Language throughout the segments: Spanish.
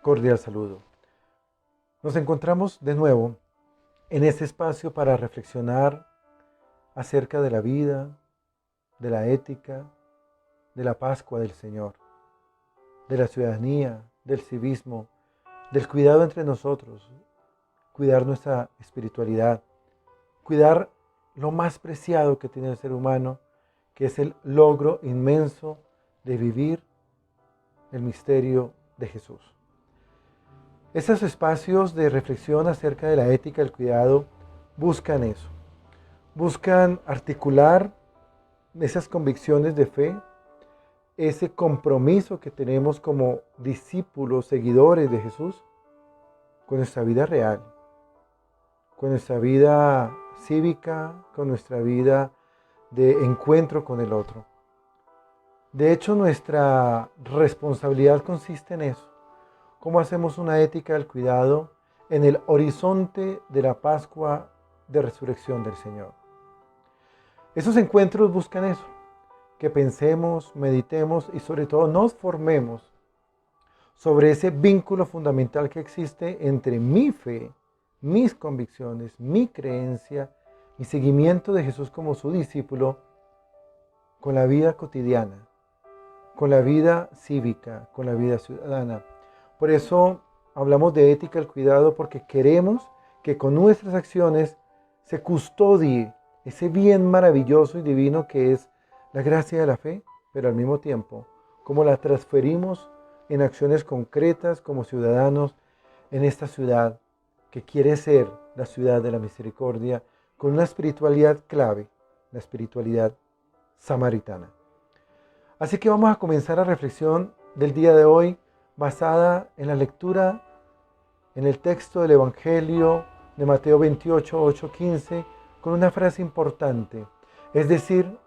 Cordial saludo. Nos encontramos de nuevo en este espacio para reflexionar acerca de la vida, de la ética, de la Pascua del Señor, de la ciudadanía, del civismo, del cuidado entre nosotros, cuidar nuestra espiritualidad, cuidar lo más preciado que tiene el ser humano, que es el logro inmenso de vivir el misterio de Jesús. Esos espacios de reflexión acerca de la ética del cuidado buscan eso, buscan articular esas convicciones de fe, ese compromiso que tenemos como discípulos, seguidores de Jesús, con nuestra vida real, con nuestra vida cívica, con nuestra vida de encuentro con el otro. De hecho, nuestra responsabilidad consiste en eso. ¿Cómo hacemos una ética del cuidado en el horizonte de la Pascua de Resurrección del Señor? Esos encuentros buscan eso, que pensemos, meditemos y sobre todo nos formemos sobre ese vínculo fundamental que existe entre mi fe, mis convicciones, mi creencia, mi seguimiento de Jesús como su discípulo, con la vida cotidiana, con la vida cívica, con la vida ciudadana. Por eso hablamos de ética del cuidado, porque queremos que con nuestras acciones se custodie ese bien maravilloso y divino que es la gracia de la fe, pero al mismo tiempo, cómo la transferimos en acciones concretas como ciudadanos en esta ciudad que quiere ser la ciudad de la misericordia, con una espiritualidad clave, la espiritualidad samaritana. Así que vamos a comenzar la reflexión del día de hoy basada en la lectura en el texto del Evangelio de Mateo 28, 8, 15, con una frase importante, es decir,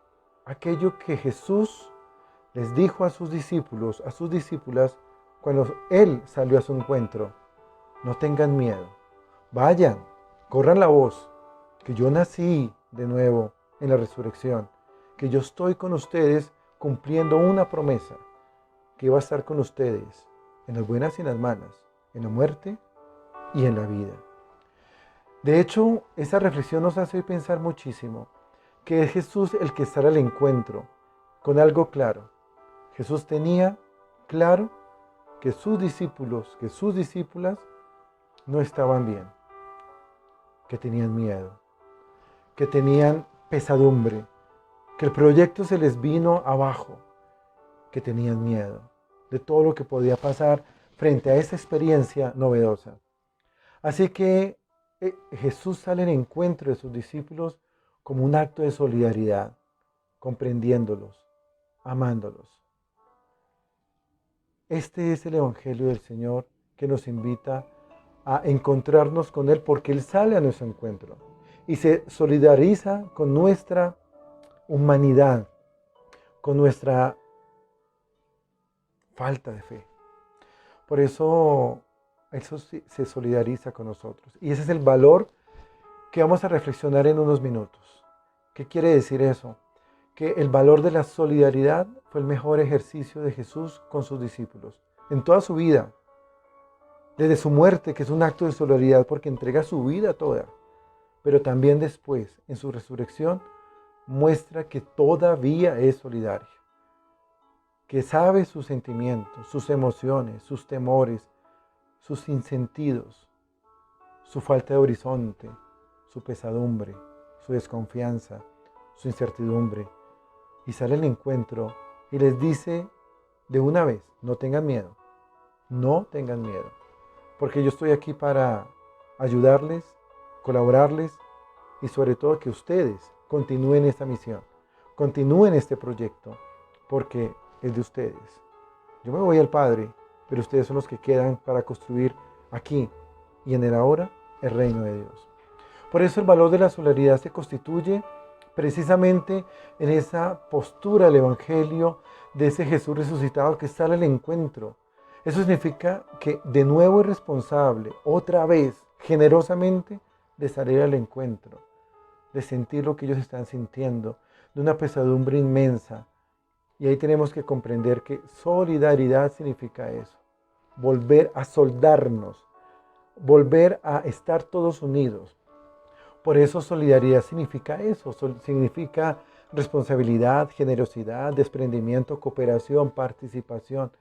aquello que Jesús les dijo a sus discípulos, a sus discípulas, cuando Él salió a su encuentro: no tengan miedo, vayan, corran la voz, que yo nací de nuevo en la resurrección, que yo estoy con ustedes cumpliendo una promesa, que va a estar con ustedes en las buenas y en las malas, en la muerte y en la vida. De hecho, esa reflexión nos hace pensar muchísimo que es Jesús el que sale al encuentro con algo claro. Jesús tenía claro que sus discípulos, que sus discípulas no estaban bien, que tenían miedo, que tenían pesadumbre, que el proyecto se les vino abajo, que tenían miedo de todo lo que podía pasar frente a esa experiencia novedosa. Así que Jesús sale en encuentro de sus discípulos como un acto de solidaridad, comprendiéndolos, amándolos. Este es el Evangelio del Señor, que nos invita a encontrarnos con Él, porque Él sale a nuestro encuentro y se solidariza con nuestra humanidad, con nuestra falta de fe. Por eso se solidariza con nosotros. Y ese es el valor que vamos a reflexionar en unos minutos. ¿Qué quiere decir eso? Que el valor de la solidaridad fue el mejor ejercicio de Jesús con sus discípulos en toda su vida. Desde su muerte, que es un acto de solidaridad porque entrega su vida toda, pero también después, en su resurrección, muestra que todavía es solidario, que sabe sus sentimientos, sus emociones, sus temores, sus sinsentidos, su falta de horizonte, su pesadumbre, su desconfianza, su incertidumbre, y sale al encuentro y les dice de una vez: no tengan miedo, no tengan miedo, porque yo estoy aquí para ayudarles, colaborarles y sobre todo que ustedes continúen esta misión, continúen este proyecto, porque es de ustedes. Yo me voy al Padre, pero ustedes son los que quedan para construir aquí y en el ahora el reino de Dios. Por eso el valor de la solidaridad se constituye precisamente en esa postura del Evangelio de ese Jesús resucitado que sale al encuentro. Eso significa que de nuevo es responsable, otra vez, generosamente, de salir al encuentro, de sentir lo que ellos están sintiendo, de una pesadumbre inmensa. Y ahí tenemos que comprender que solidaridad significa eso. volver a soldarnos, volver a estar todos unidos. Por eso solidaridad significa eso, significa responsabilidad, generosidad, desprendimiento, cooperación, participación,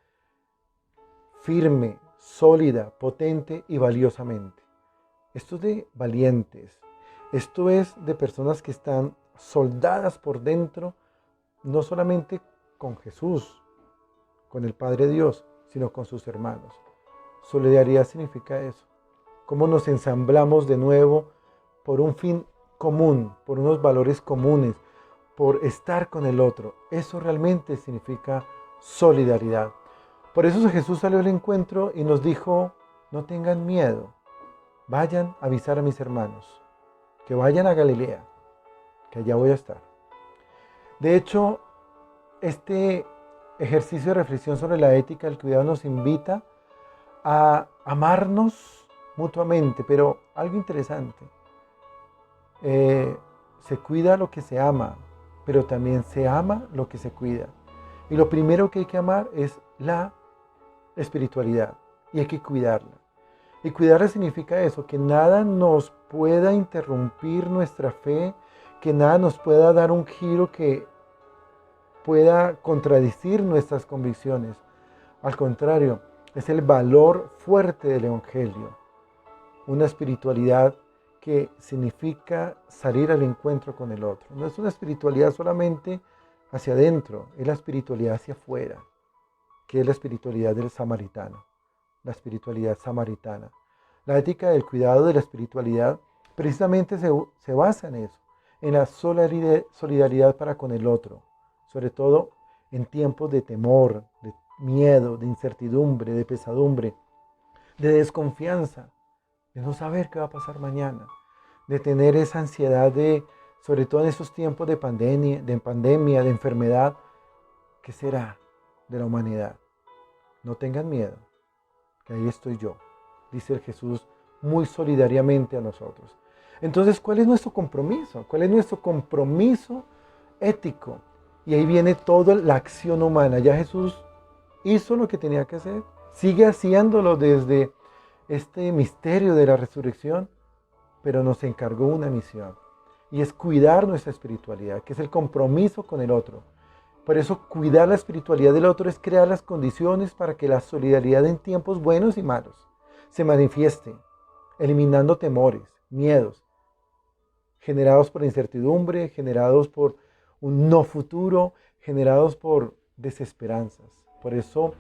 firme, sólida, potente y valiosamente. Esto es de valientes, esto es de personas que están soldadas por dentro, no solamente con Jesús, con el Padre Dios, sino con sus hermanos. Solidaridad significa eso, cómo nos ensamblamos de nuevo por un fin común, por unos valores comunes, por estar con el otro. Eso realmente significa solidaridad. Por eso Jesús salió al encuentro y nos dijo, no tengan miedo, vayan a avisar a mis hermanos, que vayan a Galilea, que allá voy a estar. De hecho, este ejercicio de reflexión sobre la ética del cuidado nos invita a amarnos mutuamente, pero algo interesante, se cuida lo que se ama, pero también se ama lo que se cuida. Y lo primero que hay que amar es la espiritualidad y hay que cuidarla. Y cuidarla significa eso, que nada nos pueda interrumpir nuestra fe, que nada nos pueda dar un giro que pueda contradecir nuestras convicciones. Al contrario, es el valor fuerte del Evangelio, una espiritualidad que significa salir al encuentro con el otro. No es una espiritualidad solamente hacia adentro, es la espiritualidad hacia afuera, que es la espiritualidad del samaritano, la espiritualidad samaritana. La ética del cuidado de la espiritualidad precisamente se basa en eso, en la solidaridad para con el otro, sobre todo en tiempos de temor, de miedo, de incertidumbre, de pesadumbre, de desconfianza, de no saber qué va a pasar mañana, de tener esa ansiedad de, sobre todo en esos tiempos de pandemia, de enfermedad, ¿qué será de la humanidad? No tengan miedo, que ahí estoy yo, dice el Jesús muy solidariamente a nosotros. Entonces, ¿cuál es nuestro compromiso? ¿Cuál es nuestro compromiso ético? Y ahí viene toda la acción humana. Ya Jesús hizo lo que tenía que hacer, sigue haciéndolo desde este misterio de la resurrección, pero nos encargó una misión, y es cuidar nuestra espiritualidad, que es el compromiso con el otro. Por eso cuidar la espiritualidad del otro es crear las condiciones para que la solidaridad en tiempos buenos y malos se manifieste, eliminando temores, miedos, generados por incertidumbre, generados por un no futuro, generados por desesperanzas. Por eso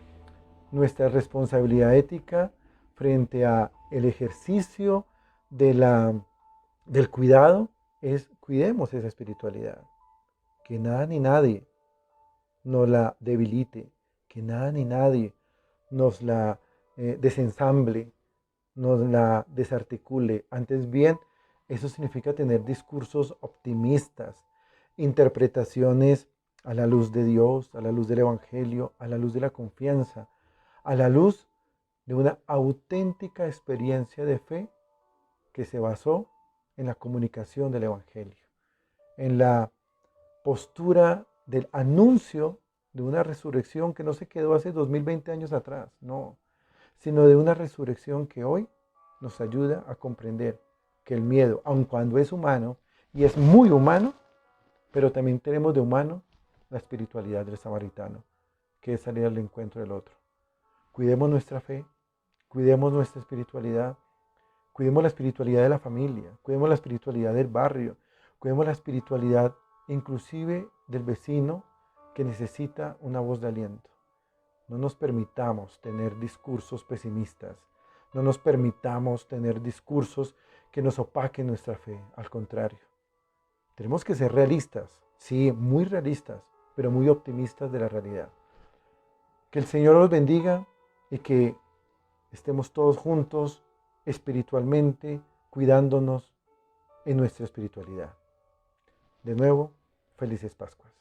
nuestra responsabilidad ética frente a el ejercicio del cuidado es cuidemos esa espiritualidad, que nada ni nadie nos la debilite, que nada ni nadie nos la desensamble, nos la desarticule. Antes bien, eso significa tener discursos optimistas, interpretaciones a la luz de Dios, a la luz del Evangelio, a la luz de la confianza, a la luz de una auténtica experiencia de fe que se basó en la comunicación del Evangelio, en la postura del anuncio de una resurrección que no se quedó hace 2020 años atrás, no, sino de una resurrección que hoy nos ayuda a comprender que el miedo, aun cuando es humano, y es muy humano, pero también tenemos de humano la espiritualidad del samaritano, que es salir al encuentro del otro. Cuidemos nuestra fe, cuidemos nuestra espiritualidad, cuidemos la espiritualidad de la familia, cuidemos la espiritualidad del barrio, cuidemos la espiritualidad inclusive del vecino que necesita una voz de aliento. No nos permitamos tener discursos pesimistas, no nos permitamos tener discursos que nos opaquen nuestra fe, al contrario. Tenemos que ser realistas, sí, muy realistas, pero muy optimistas de la realidad. Que el Señor los bendiga y que estemos todos juntos espiritualmente, cuidándonos en nuestra espiritualidad. De nuevo, felices Pascuas.